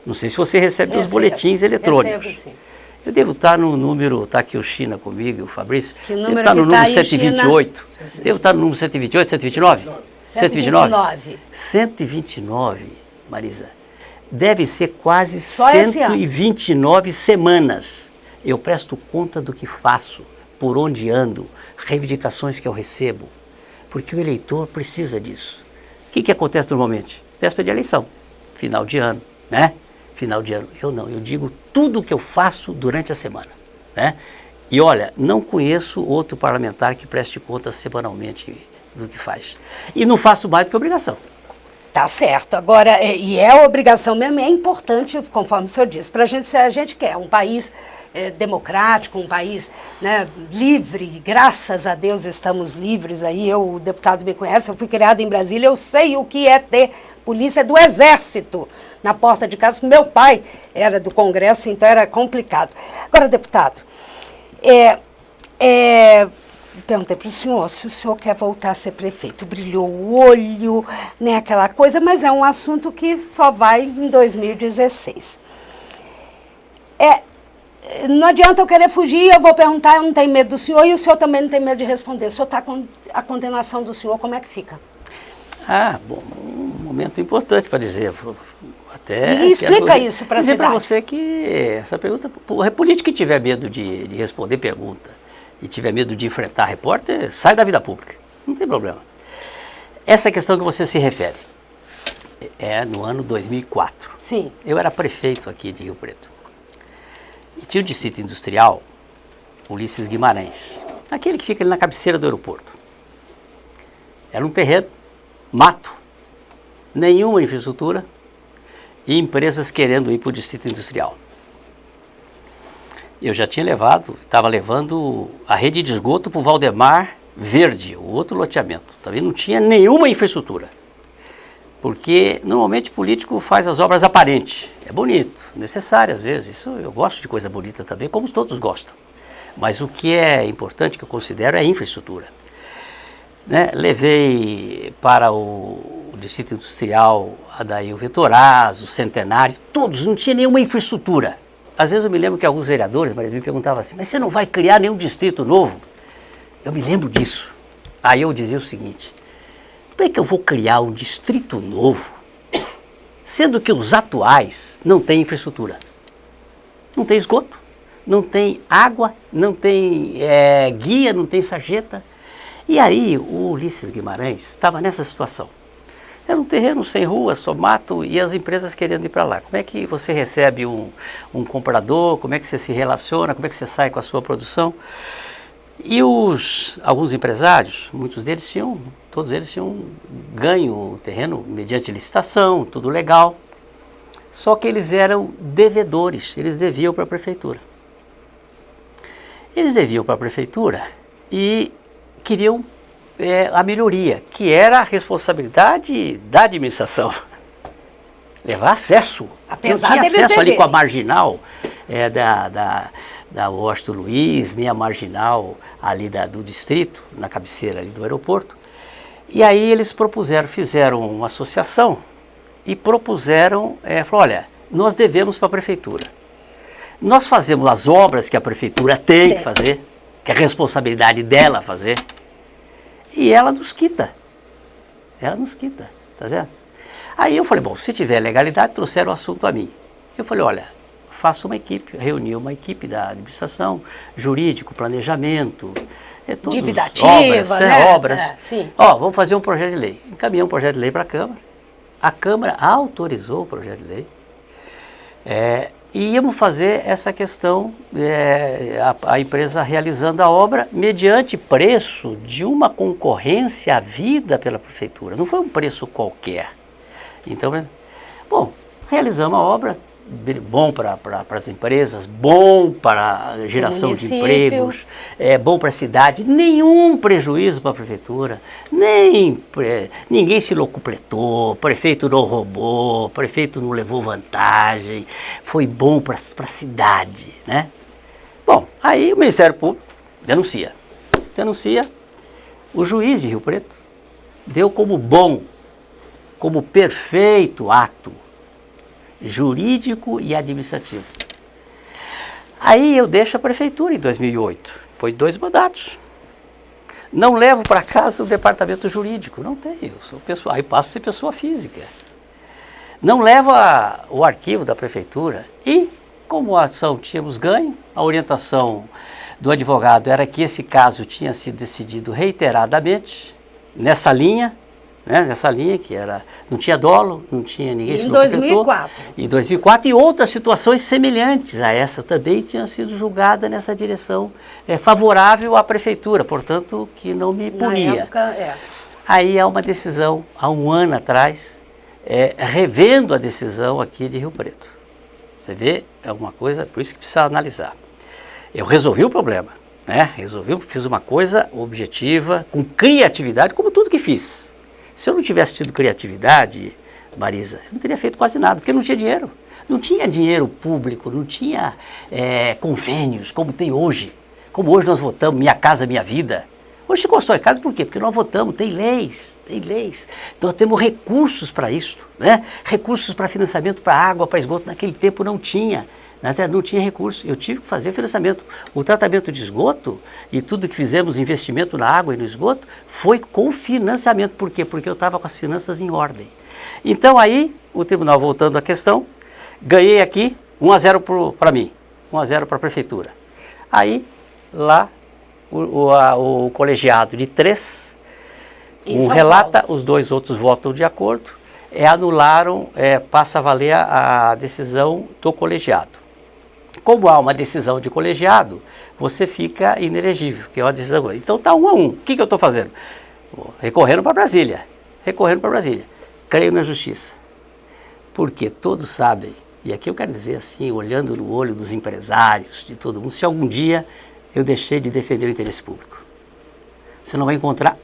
Não sei se você recebe os boletins eletrônicos. Recebo, sim. Eu devo estar no número, está aqui o China comigo, o Fabrício. Devo estar no número 128. Devo estar no número 128, 129? 129. 129, Marisa. Deve ser quase 129 semanas. Eu presto conta do que faço, por onde ando, reivindicações que eu recebo, porque o eleitor precisa disso. O que acontece normalmente? Véspera de eleição, final de ano, né? Final de ano. Eu não, eu digo tudo que eu faço durante a semana, né? E olha, não conheço outro parlamentar que preste contas semanalmente do que faz. E não faço mais do que obrigação. Tá certo. Agora, e é obrigação mesmo, é importante, conforme o senhor disse, para a gente, se a gente quer um país democrático, um país, né, livre, graças a Deus estamos livres aí, o deputado me conhece, eu fui criada em Brasília, eu sei o que é ter polícia do Exército na porta de casa, meu pai era do Congresso, então era complicado. Agora, deputado, perguntei para o senhor se o senhor quer voltar a ser prefeito. Brilhou o olho, né, aquela coisa, mas é um assunto que só vai em 2016. Não adianta eu querer fugir, eu vou perguntar, eu não tenho medo do senhor e o senhor também não tem medo de responder. O senhor está com a condenação do senhor, como é que fica? Bom, um momento importante para dizer. E explica isso para a cidade. Dizer para você que essa pergunta, o político que tiver medo de responder pergunta e tiver medo de enfrentar repórter, sai da vida pública. Não tem problema. Essa questão que você se refere é no ano 2004. Sim. Eu era prefeito aqui de Rio Preto. E tinha o distrito industrial Ulisses Guimarães, aquele que fica ali na cabeceira do aeroporto. Era um terreno, mato, nenhuma infraestrutura e empresas querendo ir para o distrito industrial. Eu já tinha estava levando a rede de esgoto para o Valdemar Verde, o outro loteamento. Também não tinha nenhuma infraestrutura. Porque normalmente o político faz as obras aparentes. É bonito, necessário às vezes. Isso, eu gosto de coisa bonita também, como todos gostam. Mas o que é importante, que eu considero, é a infraestrutura. Né? Levei para o Distrito Industrial Adail Vetoraz, o Centenário, todos, não tinha nenhuma infraestrutura. Às vezes eu me lembro que alguns vereadores, mas me perguntavam assim, mas você não vai criar nenhum distrito novo? Eu me lembro disso. Aí eu dizia o seguinte, como é que eu vou criar um distrito novo, sendo que os atuais não têm infraestrutura? Não tem esgoto, não tem água, não tem guia, não tem sarjeta. E aí o Ulisses Guimarães estava nessa situação. Era um terreno sem rua, só mato e as empresas querendo ir para lá. Como é que você recebe um comprador, como é que você se relaciona, como é que você sai com a sua produção? E alguns empresários, todos eles tinham ganho o terreno mediante licitação, tudo legal. Só que eles eram devedores, eles deviam para a prefeitura. Eles deviam para a prefeitura e queriam a melhoria, que era a responsabilidade da administração. Levar acesso. Apesar não tinha acesso ali deverem. com a marginal da Washington Luiz, nem a marginal ali do distrito, na cabeceira ali do aeroporto. E aí eles fizeram uma associação e propuseram, falaram, olha, nós devemos para a prefeitura. Nós fazemos as obras que a prefeitura tem que fazer, que é a responsabilidade dela fazer, e ela nos quita. Tá vendo? Aí eu falei, bom, se tiver legalidade, trouxeram o assunto a mim. Eu falei, olha, faço uma equipe, reuni uma equipe da administração, jurídico, planejamento, dívida ativa, obras. Sim. Vamos fazer um projeto de lei. Encaminhei um projeto de lei para a Câmara. A Câmara autorizou o projeto de lei. E íamos fazer essa questão, a empresa realizando a obra mediante preço de uma concorrência à vida pela prefeitura. Não foi um preço qualquer. Então, bom, realizamos a obra, bom para as empresas, bom para a geração de empregos, bom para a cidade, nenhum prejuízo para a prefeitura, ninguém se locupletou, prefeito não roubou, prefeito não levou vantagem, foi bom para a cidade, né? Bom, aí o Ministério Público denuncia, o juiz de Rio Preto deu como bom, como perfeito ato jurídico e administrativo. Aí eu deixo a prefeitura em 2008, foi 2 mandatos. Não levo para casa o departamento jurídico, não tenho, sou pessoa, aí passo a ser pessoa física. Não levo o arquivo da prefeitura e, como a ação tínhamos ganho, a orientação do advogado era que esse caso tinha sido decidido reiteradamente, nessa linha, né, nessa linha que era, não tinha dolo, não tinha ninguém se Em 2004. Em 2004 e outras situações semelhantes a essa também tinham sido julgadas nessa direção favorável à prefeitura, portanto que não me punia. Na época, Aí há uma decisão, há um ano atrás, revendo a decisão aqui de Rio Preto. Você vê, é uma coisa, por isso que precisa analisar. Eu resolvi o problema, né? Fiz uma coisa objetiva, com criatividade, como tudo que fiz. Se eu não tivesse tido criatividade, Marisa, eu não teria feito quase nada, porque não tinha dinheiro. Não tinha dinheiro público, não tinha convênios, como tem hoje. Como hoje nós votamos Minha Casa Minha Vida. Hoje se constrói casa por quê? Porque nós votamos, tem leis. Então temos recursos para isso, né? Recursos para financiamento para água, para esgoto. Naquele tempo não tinha recurso. Eu tive que fazer financiamento. O tratamento de esgoto e tudo que fizemos, investimento na água e no esgoto, foi com financiamento. Por quê? Porque eu estava com as finanças em ordem. Então aí, o tribunal, voltando à questão, ganhei aqui 1-0 para mim, 1-0 para a prefeitura. Aí, lá, o colegiado de 3, um relata, os 2 outros votam de acordo, anularam, passa a valer a decisão do colegiado. Como há uma decisão de colegiado, você fica inelegível, que é uma decisão. Então está 1-1. O que eu estou fazendo? Recorrendo para Brasília. Creio na justiça. Porque todos sabem, e aqui eu quero dizer assim, olhando no olho dos empresários, de todo mundo, se algum dia eu deixei de defender o interesse público. Você não vai encontrar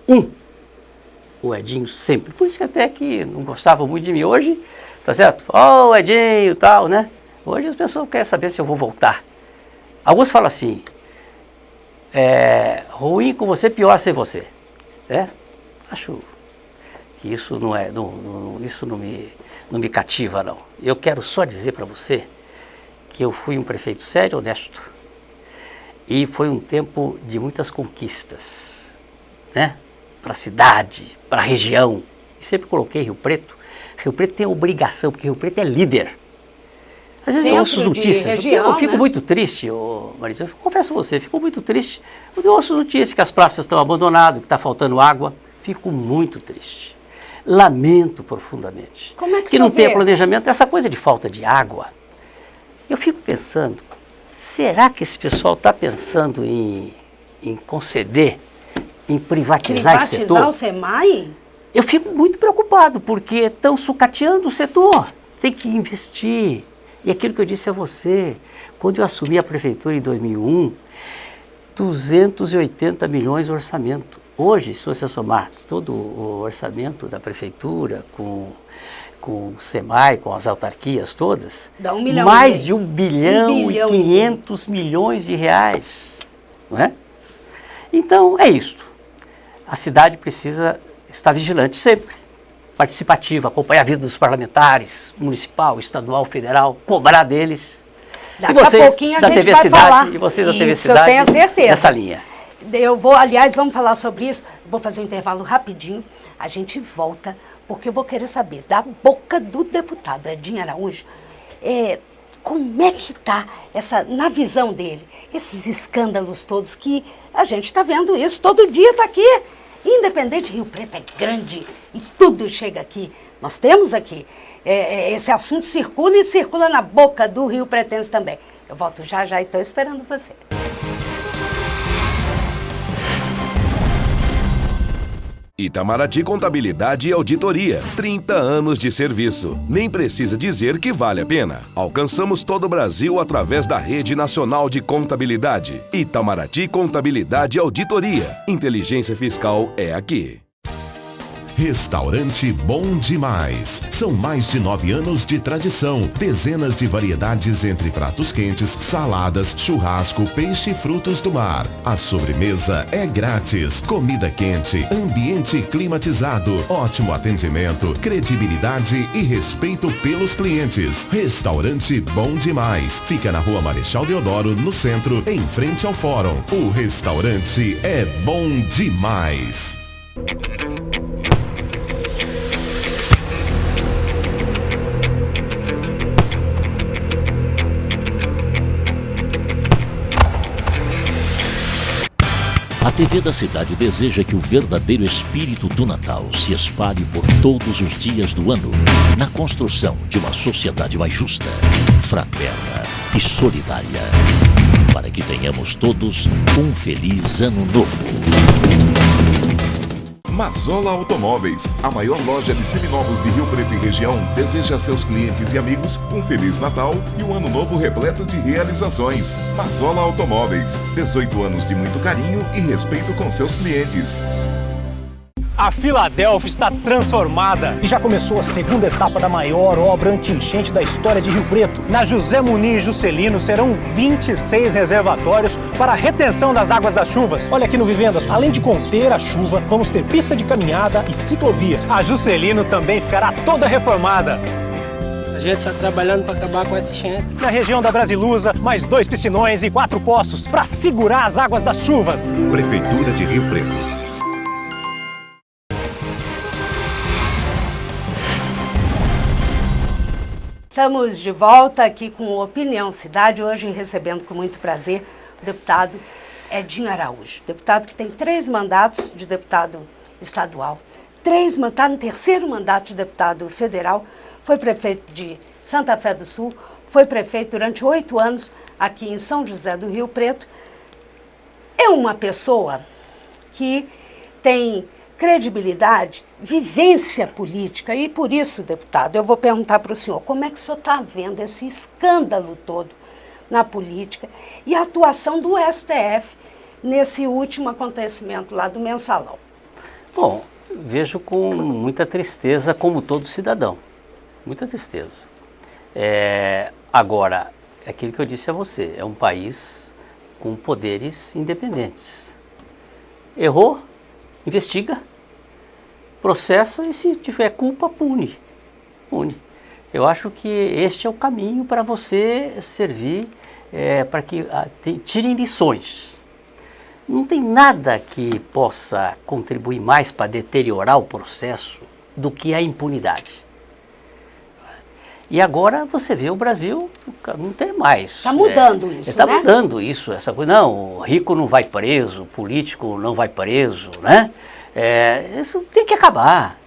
o Edinho sempre. Por isso que até que não gostavam muito de mim. Hoje, tá certo? O Edinho e tal, né? Hoje as pessoas querem saber se eu vou voltar. Alguns falam assim, ruim com você, pior sem você. Acho que isso isso não me cativa, não. Eu quero só dizer para você que eu fui um prefeito sério, honesto. E foi um tempo de muitas conquistas, né? Para a cidade, para a região. E sempre coloquei Rio Preto. Rio Preto tem obrigação, porque Rio Preto é líder. Às vezes eu ouço notícias, região, eu fico muito triste, Marisa, eu confesso a você, fico muito triste. Eu ouço notícias que as praças estão abandonadas, que está faltando água. Fico muito triste. Lamento profundamente. Como é que não tenha planejamento, essa coisa de falta de água. Eu fico pensando, será que esse pessoal está pensando em conceder, em privatizar esse setor? Privatizar o SEMAI? Eu fico muito preocupado, porque estão sucateando o setor. Tem que investir. E aquilo que eu disse a você, quando eu assumi a prefeitura em 2001, 280 milhões de orçamento. Hoje, se você somar todo o orçamento da prefeitura com o SEMAI, com as autarquias todas, dá 1 milhão mais de 1 bilhão e 500 milhões de reais, não é? Então, é isso. A cidade precisa estar vigilante sempre, participativa, acompanhar a vida dos parlamentares, municipal, estadual, federal, cobrar deles. Daqui a pouquinho a gente vai falar. E vocês da TV Cidade, eu tenho certeza. Nessa linha. Aliás, vamos falar sobre isso. Vou fazer um intervalo rapidinho. A gente volta, porque eu vou querer saber, da boca do deputado Edinho Araújo, como é que está, na visão dele, esses escândalos todos que a gente está vendo isso, todo dia está aqui. Independente, Rio Preto é grande e tudo chega aqui. Nós temos aqui. Esse assunto circula e circula na boca do Rio Pretense também. Eu volto já e estou esperando você. Itamaraty Contabilidade e Auditoria. 30 anos de serviço. Nem precisa dizer que vale a pena. Alcançamos todo o Brasil através da Rede Nacional de Contabilidade. Itamaraty Contabilidade e Auditoria. Inteligência fiscal é aqui. Restaurante Bom Demais. São mais de 9 anos de tradição. Dezenas de variedades entre pratos quentes, saladas, churrasco, peixe e frutos do mar. A sobremesa é grátis. Comida quente, ambiente climatizado, ótimo atendimento, credibilidade e respeito pelos clientes. Restaurante Bom Demais. Fica na Rua Marechal Deodoro, no centro, em frente ao fórum. O restaurante é bom demais. A TV da cidade deseja que o verdadeiro espírito do Natal se espalhe por todos os dias do ano, na construção de uma sociedade mais justa, fraterna e solidária, para que tenhamos todos um feliz ano novo. Mazola Automóveis, a maior loja de seminovos de Rio Preto e região, deseja a seus clientes e amigos um Feliz Natal e um ano novo repleto de realizações. Mazola Automóveis, 18 anos de muito carinho e respeito com seus clientes. A Filadélfia está transformada e já começou a segunda etapa da maior obra anti-enchente da história de Rio Preto. Na José Muniz Juscelino serão 26 reservatórios para a retenção das águas das chuvas. Olha aqui no Vivendas, além de conter a chuva, vamos ter pista de caminhada e ciclovia. A Juscelino também ficará toda reformada. A gente está trabalhando para acabar com essa enchente. Na região da Brasilusa, mais 2 piscinões e 4 poços para segurar as águas das chuvas. Prefeitura de Rio Preto. Estamos de volta aqui com o Opinião Cidade, hoje recebendo com muito prazer o deputado Edinho Araújo. Deputado que tem 3 mandatos de deputado estadual, está no 3º mandato de deputado federal, foi prefeito de Santa Fé do Sul, foi prefeito durante 8 anos aqui em São José do Rio Preto. É uma pessoa que tem credibilidade, vivência política, e por isso, deputado, eu vou perguntar para o senhor, como é que o senhor está vendo esse escândalo todo na política e a atuação do STF nesse último acontecimento lá do Mensalão? Bom, vejo com muita tristeza, como todo cidadão, muita tristeza. Agora, é aquilo que eu disse a você, é um país com poderes independentes. Errou, investiga, processa e, se tiver culpa, pune. Eu acho que este é o caminho para você servir, para que tirem lições. Não tem nada que possa contribuir mais para deteriorar o processo do que a impunidade. E agora você vê o Brasil, não tem mais. Está mudando isso, Está né? mudando isso, essa coisa. Não, o rico não vai preso, o político não vai preso, né? Isso tem que acabar.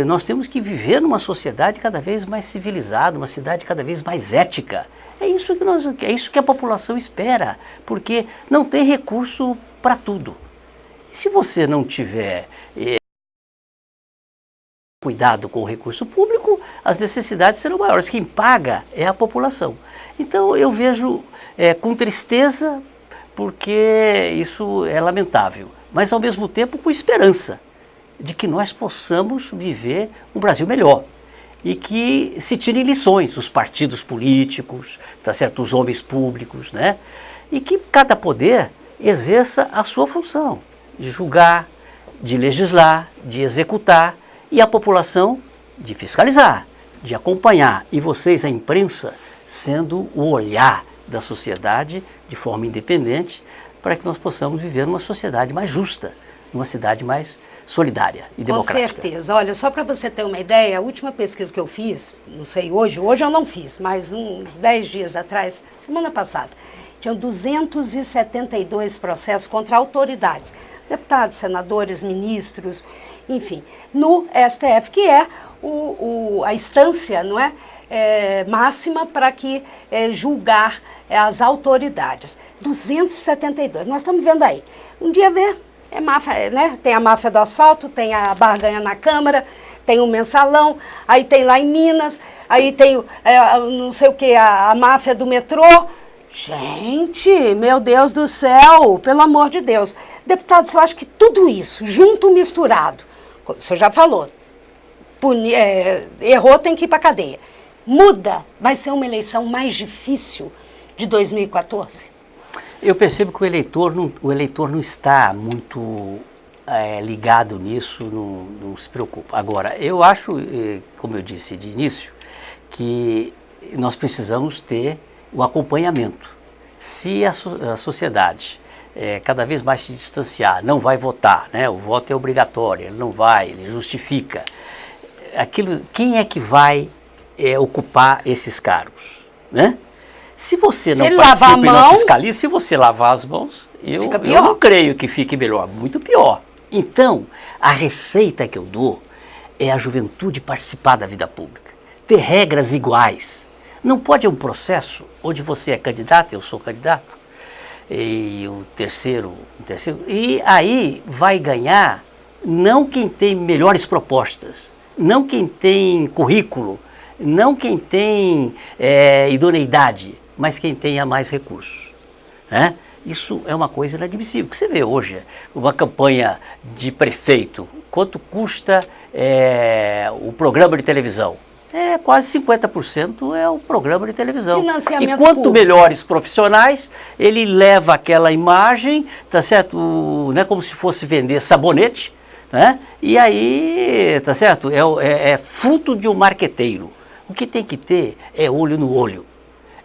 Nós temos que viver numa sociedade cada vez mais civilizada, uma cidade cada vez mais ética. É isso que a população espera, porque não tem recurso para tudo. E se você não tiver cuidado com o recurso público, as necessidades serão maiores. Quem paga é a população. Então eu vejo com tristeza, porque isso é lamentável, mas ao mesmo tempo com esperança de que nós possamos viver um Brasil melhor e que se tirem lições, os partidos políticos, tá certo, os homens públicos, né? E que cada poder exerça a sua função de julgar, de legislar, de executar, e a população de fiscalizar, de acompanhar, e vocês, a imprensa, sendo o olhar da sociedade de forma independente, para que nós possamos viver numa sociedade mais justa, numa cidade mais solidária e democrática. Com certeza. Olha, só para você ter uma ideia, a última pesquisa que eu fiz, não sei hoje eu não fiz, mas uns 10 dias atrás, semana passada, tinham 272 processos contra autoridades, deputados, senadores, ministros, enfim, no STF, que é a instância, não é, máxima para que julgar as autoridades. 272, nós estamos vendo aí. Um dia é máfia, né? Tem a máfia do asfalto, tem a barganha na Câmara, tem o Mensalão, aí tem lá em Minas, aí tem não sei o que, a máfia do metrô. Gente, meu Deus do céu, pelo amor de Deus. Deputado, eu acho que tudo isso, junto, misturado, o senhor já falou, errou, tem que ir para a cadeia. Muda, vai ser uma eleição mais difícil de 2014? Eu percebo que o eleitor não está muito ligado nisso, não se preocupa. Agora, eu acho, como eu disse de início, que nós precisamos ter o acompanhamento. Se a sociedade cada vez mais se distanciar, não vai votar, né? O voto é obrigatório, ele não vai, ele justifica. Quem é que vai ocupar esses cargos, né? Se você não ele lavar a participa e não mão, fiscaliza, se você lavar as mãos, eu não creio que fique melhor, muito pior. Então, a receita que eu dou é a juventude participar da vida pública, ter regras iguais. Não pode um processo onde você é candidato, eu sou candidato, e o terceiro, e aí vai ganhar não quem tem melhores propostas, não quem tem currículo, não quem tem idoneidade, mas quem tenha mais recursos, né? Isso é uma coisa inadmissível. Que você vê hoje, uma campanha de prefeito, quanto custa o programa de televisão? Quase 50% é o programa de televisão. Financiamento E quanto público. melhores profissionais, ele leva aquela imagem, tá certo? Né, como se fosse vender sabonete, né? E aí, tá certo? É fruto de um marqueteiro. O que tem que ter é olho no olho,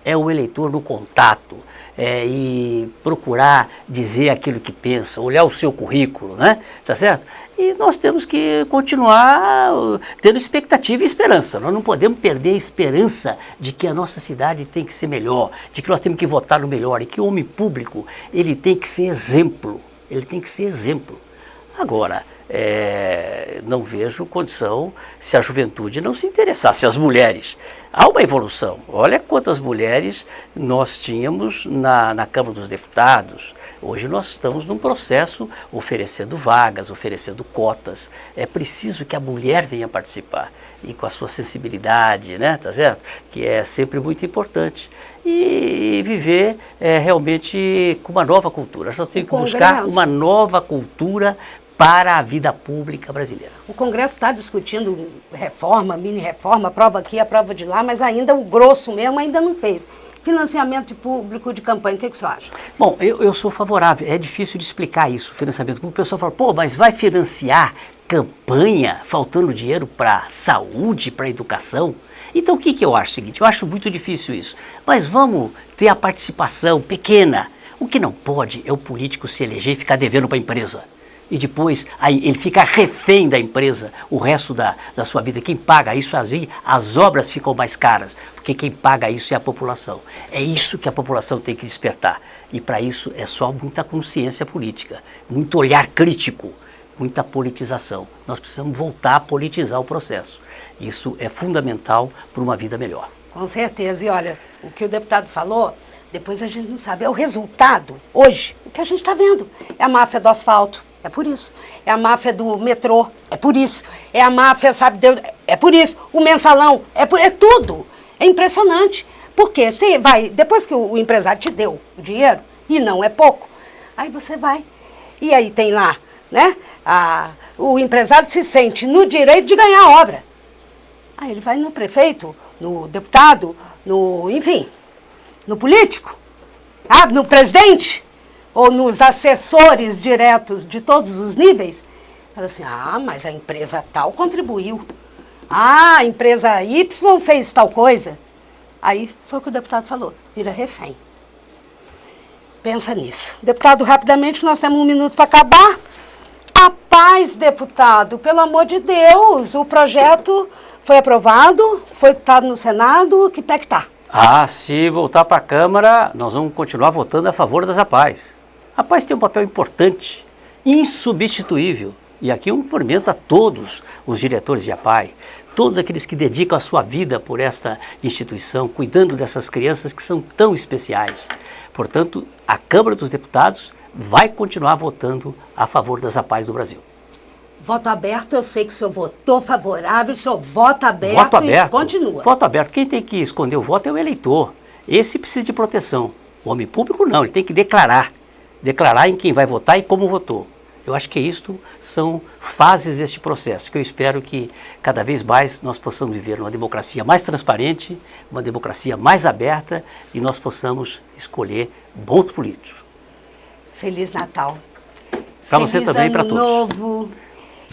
é o eleitor no contato, e procurar dizer aquilo que pensa, olhar o seu currículo, né? Tá certo? E nós temos que continuar tendo expectativa e esperança. Nós não podemos perder a esperança de que a nossa cidade tem que ser melhor, de que nós temos que votar no melhor e que o homem público, ele tem que ser exemplo, ele tem que ser exemplo. Agora, não vejo condição se a juventude não se interessasse, as mulheres. Há uma evolução. Olha quantas mulheres nós tínhamos na Câmara dos Deputados. Hoje nós estamos num processo oferecendo vagas, oferecendo cotas. É preciso que a mulher venha participar e com a sua sensibilidade, né, tá certo? Que é sempre muito importante. E viver realmente com uma nova cultura. Nós temos que buscar uma nova cultura para a vida pública brasileira. O Congresso está discutindo reforma, mini-reforma, aprova aqui, aprova de lá, mas ainda o grosso mesmo ainda não fez. Financiamento público de campanha, o que você acha? Bom, eu sou favorável, é difícil de explicar isso, financiamento público. O pessoal fala, pô, mas vai financiar campanha faltando dinheiro para saúde, para educação? Então o que eu acho? O seguinte, eu acho muito difícil isso, mas vamos ter a participação pequena. O que não pode é o político se eleger e ficar devendo para a empresa. E depois aí ele fica refém da empresa o resto da sua vida. Quem paga isso, assim, as obras ficam mais caras, porque quem paga isso é a população. É isso que a população tem que despertar. E para isso é só muita consciência política, muito olhar crítico, muita politização. Nós precisamos voltar a politizar o processo. Isso é fundamental para uma vida melhor. Com certeza. E olha, o que o deputado falou, depois a gente não sabe. É o resultado, hoje, o que a gente está vendo. É a máfia do asfalto. É por isso. É a máfia do metrô, é por isso. É a máfia, sabe Deus, é por isso. O mensalão, é tudo. É impressionante. Porque você vai, depois que o empresário te deu o dinheiro, e não é pouco, aí você vai. E aí tem lá, né? O empresário se sente no direito de ganhar a obra. Aí ele vai no prefeito, no deputado, enfim, no político, no presidente, ou nos assessores diretos de todos os níveis, fala assim, mas a empresa tal contribuiu. A empresa Y fez tal coisa. Aí foi o que o deputado falou, vira refém. Pensa nisso. Deputado, rapidamente, nós temos 1 minuto para acabar. A paz, deputado, pelo amor de Deus, o projeto foi aprovado, foi votado no Senado, que pé que tá? Se voltar para a Câmara, nós vamos continuar votando a favor das APAES. A APAES tem um papel importante, insubstituível. E aqui um cumprimento a todos os diretores de APAE, todos aqueles que dedicam a sua vida por esta instituição, cuidando dessas crianças que são tão especiais. Portanto, a Câmara dos Deputados vai continuar votando a favor das APAES do Brasil. Voto aberto, eu sei que o senhor votou favorável, o senhor vota aberto, voto aberto e continua. Voto aberto. Quem tem que esconder o voto é o eleitor. Esse precisa de proteção. O homem público não, ele tem que declarar em quem vai votar e como votou. Eu acho que isto são fases deste processo, que eu espero que cada vez mais nós possamos viver uma democracia mais transparente, uma democracia mais aberta e nós possamos escolher bons políticos. Feliz Natal. Para você também e para todos. Novo.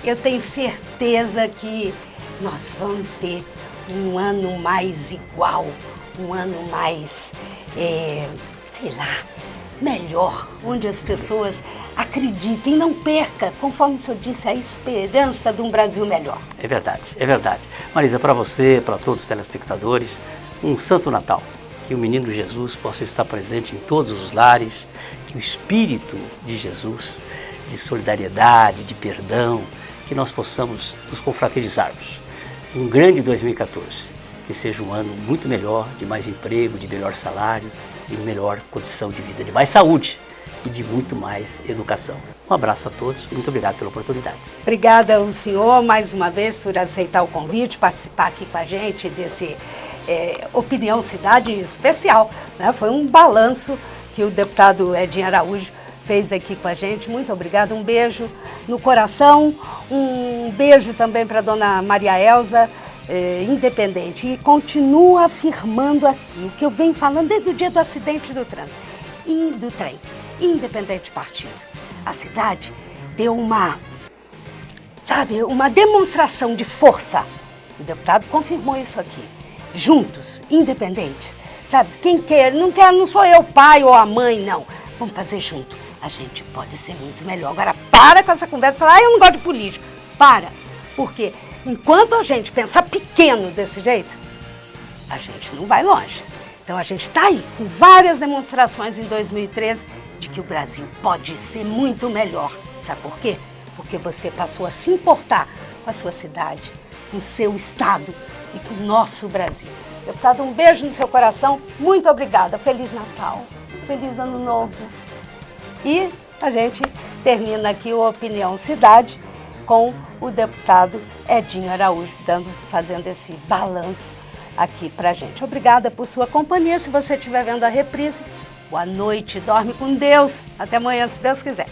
Eu tenho certeza que nós vamos ter um ano mais igual, um ano mais, melhor, onde as pessoas acreditem, não perca, conforme o senhor disse, a esperança de um Brasil melhor. É verdade, é verdade. Marisa, para você, para todos os telespectadores, um Santo Natal. que o menino Jesus possa estar presente em todos os lares, que o Espírito de Jesus, de solidariedade, de perdão, que nós possamos nos confraternizarmos. Um grande 2014, que seja um ano muito melhor, de mais emprego, de melhor salário, de melhor condição de vida, de mais saúde e de muito mais educação. Um abraço a todos, muito obrigado pela oportunidade. Obrigada ao senhor mais uma vez por aceitar o convite, participar aqui com a gente desse Opinião Cidade especial, né? Foi um balanço que o deputado Edinho Araújo fez aqui com a gente. Muito obrigada, um beijo no coração, um beijo também para a dona Maria Elza, independente, e continua afirmando aqui o que eu venho falando desde o dia do acidente do trânsito e do trem, independente de partido. A cidade deu uma demonstração de força. O deputado confirmou isso aqui. Juntos, independentes, sabe? Quem quer, não sou eu, o pai ou a mãe, não. Vamos fazer junto. A gente pode ser muito melhor. Agora, para com essa conversa, falar, eu não gosto de política. Para, porque enquanto a gente pensar pequeno desse jeito, a gente não vai longe. Então, a gente está aí com várias demonstrações em 2013 de que o Brasil pode ser muito melhor. Sabe por quê? Porque você passou a se importar com a sua cidade, com o seu estado e com o nosso Brasil. Deputado, um beijo no seu coração. Muito obrigada. Feliz Natal. Feliz Ano Novo. E a gente termina aqui o Opinião Cidade com o deputado Edinho Araújo fazendo esse balanço aqui pra gente. Obrigada por sua companhia. Se você estiver vendo a reprise, boa noite, dorme com Deus. Até amanhã, se Deus quiser.